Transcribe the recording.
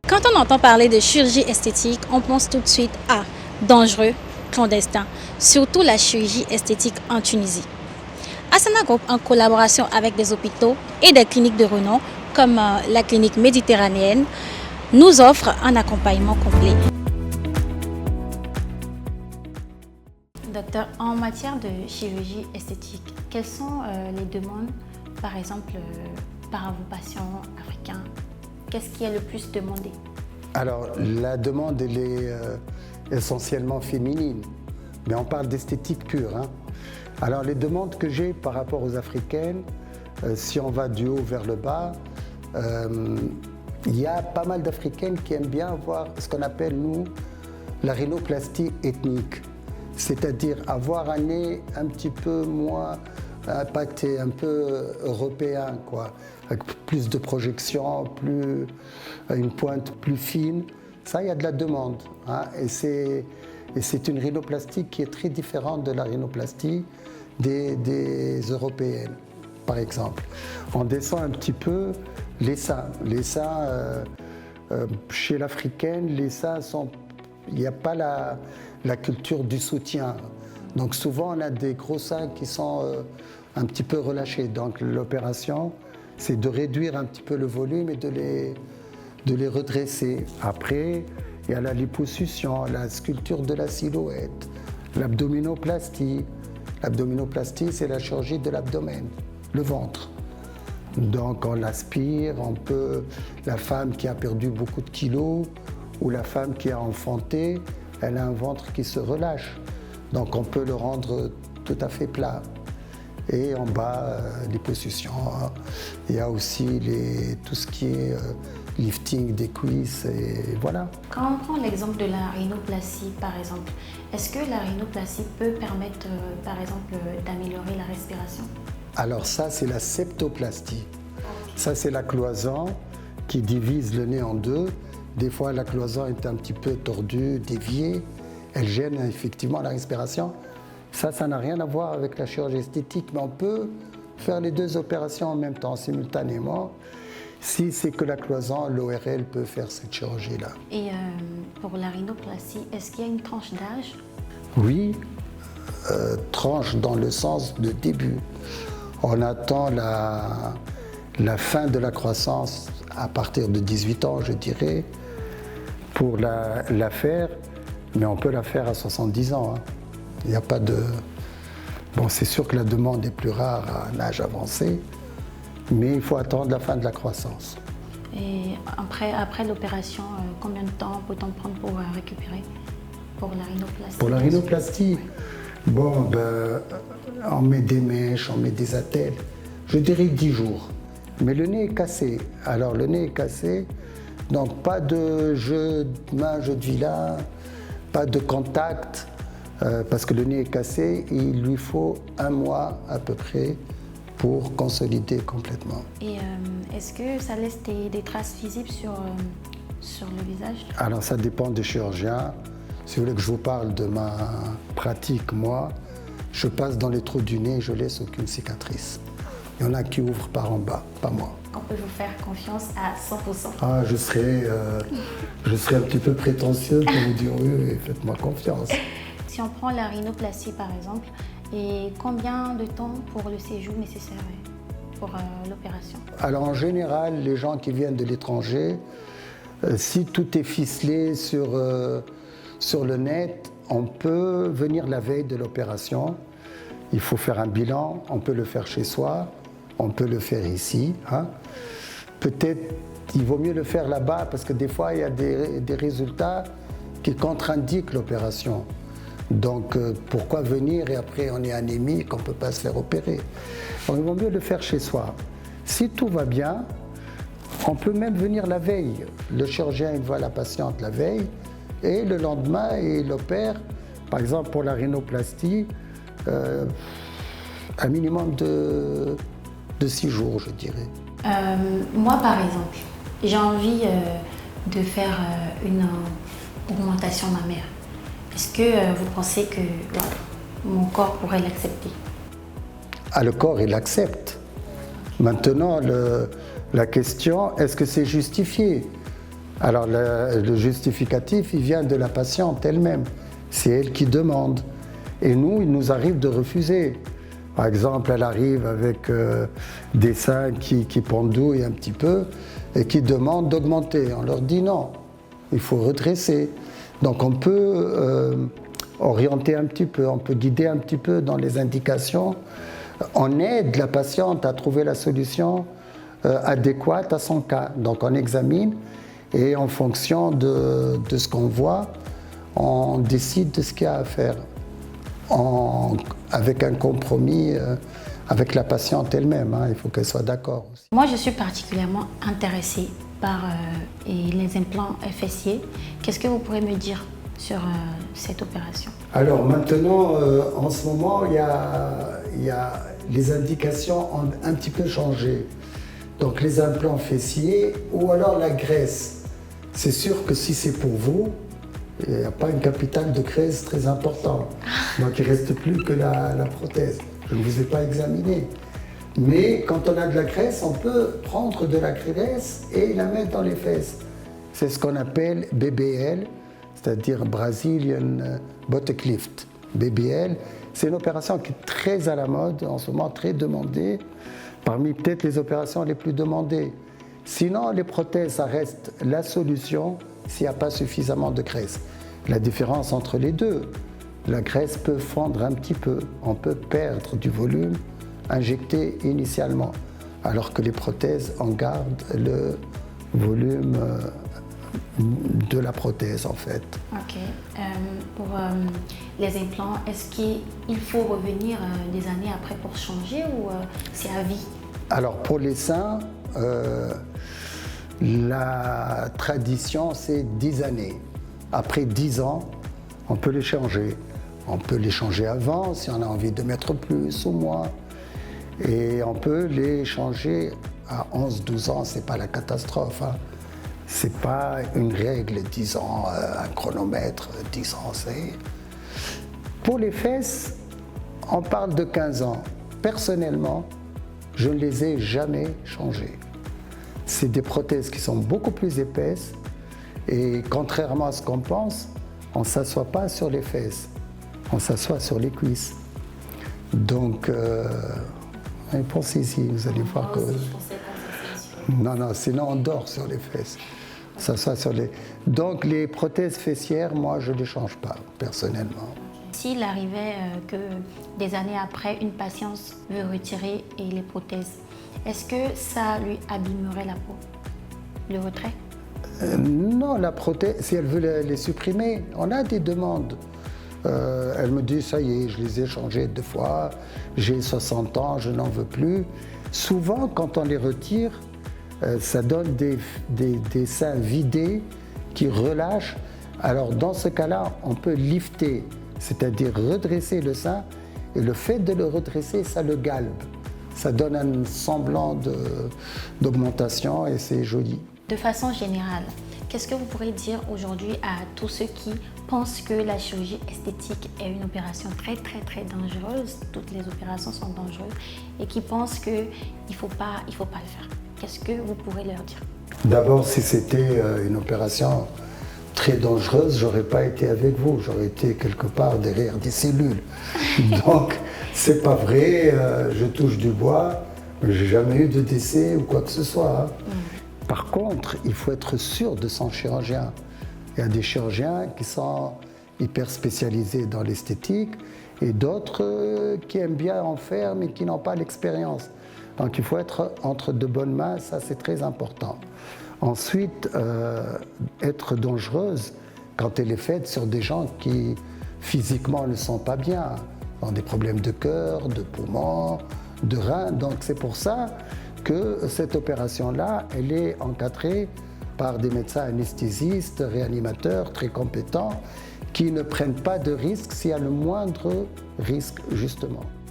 Quand on entend parler de chirurgie esthétique, on pense tout de suite à dangereux, clandestin, surtout la chirurgie esthétique en Tunisie. Asana Group, en collaboration avec des hôpitaux et des cliniques de renom, comme la clinique méditerranéenne, nous offre un accompagnement complet. Docteur, en matière de chirurgie esthétique, quelles sont les demandes, par exemple, par vos patients africains? Qu'est-ce qui est le plus demandé? Alors, la demande, elle est essentiellement féminine, mais on parle d'esthétique pure, hein. Alors, les demandes que j'ai par rapport aux africaines, si on va du haut vers le bas, il y a pas mal d'Africaines qui aiment bien avoir ce qu'on appelle, nous, la rhinoplastie ethnique. C'est-à-dire avoir un nez un petit peu moins impacté, un peu européen, quoi, avec plus de projection, une pointe plus fine. Ça, il y a de la demande, hein, et c'est une rhinoplastie qui est très différente de la rhinoplastie des européennes, par exemple. On descend un petit peu les seins. Les seins, chez l'africaine, les seins sont... Il n'y a pas la culture du soutien. Donc souvent, on a des gros seins qui sont un petit peu relâchés. Donc l'opération, c'est de réduire un petit peu le volume et de les redresser. Après, il y a la liposuction, la sculpture de la silhouette, l'abdominoplastie. L'abdominoplastie, c'est la chirurgie de l'abdomen, le ventre. Donc on l'aspire, la femme qui a perdu beaucoup de kilos ou la femme qui a enfanté, elle a un ventre qui se relâche. Donc on peut le rendre tout à fait plat. Et en bas, liposuction. Il y a aussi tout ce qui est lifting des cuisses, et voilà. Quand on prend l'exemple de la rhinoplastie, par exemple, est-ce que la rhinoplastie peut permettre, par exemple, d'améliorer la respiration? Alors ça, c'est la septoplastie. Ça, c'est la cloison qui divise le nez en deux. Des fois, la cloison est un petit peu tordue, déviée. Elle gêne effectivement la respiration. Ça n'a rien à voir avec la chirurgie esthétique, mais on peut faire les deux opérations en même temps, simultanément. Si c'est que la cloison, l'ORL peut faire cette chirurgie-là. Et pour la rhinoplastie, est-ce qu'il y a une tranche d'âge? Oui, tranche dans le sens de début. On attend la fin de la croissance à partir de 18 ans, je dirais, pour la faire, mais on peut la faire à 70 ans. Hein. Il n'y a pas de... Bon, c'est sûr que la demande est plus rare à un âge avancé, mais il faut attendre la fin de la croissance. Et après l'opération, combien de temps peut-on prendre pour récupérer pour la rhinoplastie? Pour la rhinoplastie, bon, ben, on met des mèches, on met des attelles, je dirais 10 jours. Mais le nez est cassé. Alors le nez est cassé, donc pas de jeu de main, jeu de vilain, pas de contact, parce que le nez est cassé, et il lui faut 1 mois à peu près pour consolider complètement. Et est-ce que ça laisse des traces visibles sur le visage? Alors ça dépend des chirurgiens. Si vous voulez que je vous parle de ma pratique, moi, je passe dans les trous du nez et je laisse aucune cicatrice. Il y en a qui ouvrent par en bas, pas moi. On peut vous faire confiance à 100%. Ah, je serais un petit peu prétentieux pour vous dire oui, faites-moi confiance. Si on prend la rhinoplastie par exemple, et combien de temps pour le séjour nécessaire pour l'opération? Alors en général, les gens qui viennent de l'étranger, si tout est ficelé sur le net, on peut venir la veille de l'opération. Il faut faire un bilan, on peut le faire chez soi, on peut le faire ici. Hein. Peut-être il vaut mieux le faire là-bas parce que des fois il y a des résultats qui contre-indiquent l'opération. Donc pourquoi venir et après on est anémique, on ne peut pas se faire opérer. Donc il vaut mieux le faire chez soi. Si tout va bien, on peut même venir la veille. Le chirurgien il voit la patiente la veille et le lendemain il opère. Par exemple pour la rhinoplastie, un minimum de 6 jours, je dirais. Moi, par exemple, j'ai envie de faire une augmentation mammaire. Est-ce que vous pensez que mon corps pourrait l'accepter? Ah, le corps, il l'accepte. Maintenant, la question, est-ce que c'est justifié? Alors le justificatif, il vient de la patiente elle-même. C'est elle qui demande. Et nous, il nous arrive de refuser. Par exemple, elle arrive avec des seins qui pendouillent un petit peu et qui demandent d'augmenter. On leur dit non, il faut redresser. Donc on peut orienter un petit peu, on peut guider un petit peu dans les indications. On aide la patiente à trouver la solution adéquate à son cas. Donc on examine et en fonction de ce qu'on voit, on décide de ce qu'il y a à faire. Avec un compromis avec la patiente elle-même, hein, il faut qu'elle soit d'accord aussi. Moi, je suis particulièrement intéressée par les implants fessiers. Qu'est-ce que vous pourrez me dire sur cette opération? Alors maintenant, en ce moment, il y a les indications ont un petit peu changé. Donc les implants fessiers ou alors la graisse. C'est sûr que si c'est pour vous, il n'y a pas un capital de graisse très important. Donc il ne reste plus que la prothèse. Je ne vous ai pas examiné. Mais quand on a de la graisse, on peut prendre de la graisse et la mettre dans les fesses. C'est ce qu'on appelle BBL, c'est-à-dire Brazilian Buttock Lift. BBL, c'est une opération qui est très à la mode, en ce moment très demandée, parmi peut-être les opérations les plus demandées. Sinon, les prothèses, ça reste la solution s'il n'y a pas suffisamment de graisse. La différence entre les deux, la graisse peut fondre un petit peu, on peut perdre du volume injecté initialement, alors que les prothèses en gardent le volume de la prothèse en fait. Ok. Pour les implants, est-ce qu'il faut revenir des années après pour changer ou c'est à vie? Alors pour les seins, la tradition c'est 10 années. Après 10 ans, on peut les changer. On peut les changer avant si on a envie de mettre plus ou moins. Et on peut les changer à 11-12 ans, c'est pas la catastrophe. Hein. C'est pas une règle, 10 ans, un chronomètre, 10 ans, c'est... Pour les fesses, on parle de 15 ans. Personnellement, je ne les ai jamais changées. C'est des prothèses qui sont beaucoup plus épaisses et contrairement à ce qu'on pense, on ne s'assoit pas sur les fesses, on s'assoit sur les cuisses. Donc, pensez-y, vous allez voir que... Non, sinon on dort sur les fesses. Ça soit sur les... Donc les prothèses fessières, moi je ne les change pas, personnellement. S'il arrivait que des années après, une patiente veut retirer les prothèses, est-ce que ça lui abîmerait la peau, le retrait? Non, la prothèse, si elle veut les supprimer, on a des demandes. Elle me dit, ça y est, je les ai changées 2 fois, j'ai 60 ans, je n'en veux plus. Souvent, quand on les retire, ça donne des seins vidés qui relâchent. Alors dans ce cas-là, on peut lifter, c'est-à-dire redresser le sein, et le fait de le redresser, ça le galbe. Ça donne un semblant d'augmentation et c'est joli. De façon générale, qu'est-ce que vous pourrez dire aujourd'hui à tous ceux qui pensent que la chirurgie esthétique est une opération très dangereuse, toutes les opérations sont dangereuses, et qui pensent qu'il ne faut pas le faire? Qu'est-ce que vous pourrez leur dire? D'abord, si c'était une opération très dangereuse, j'aurais pas été avec vous, j'aurais été quelque part derrière des cellules. Donc, c'est pas vrai, je touche du bois, mais j'ai jamais eu de décès ou quoi que ce soit. Hein. Par contre, il faut être sûr de son chirurgien. Il y a des chirurgiens qui sont hyper spécialisés dans l'esthétique et d'autres qui aiment bien en faire mais qui n'ont pas l'expérience. Donc il faut être entre de bonnes mains, ça c'est très important. Ensuite, être dangereuse quand elle est faite sur des gens qui physiquement ne sont pas bien, ont des problèmes de cœur, de poumons, de reins. Donc c'est pour ça que cette opération-là, elle est encadrée par des médecins anesthésistes, réanimateurs très compétents, qui ne prennent pas de risques s'il y a le moindre risque justement.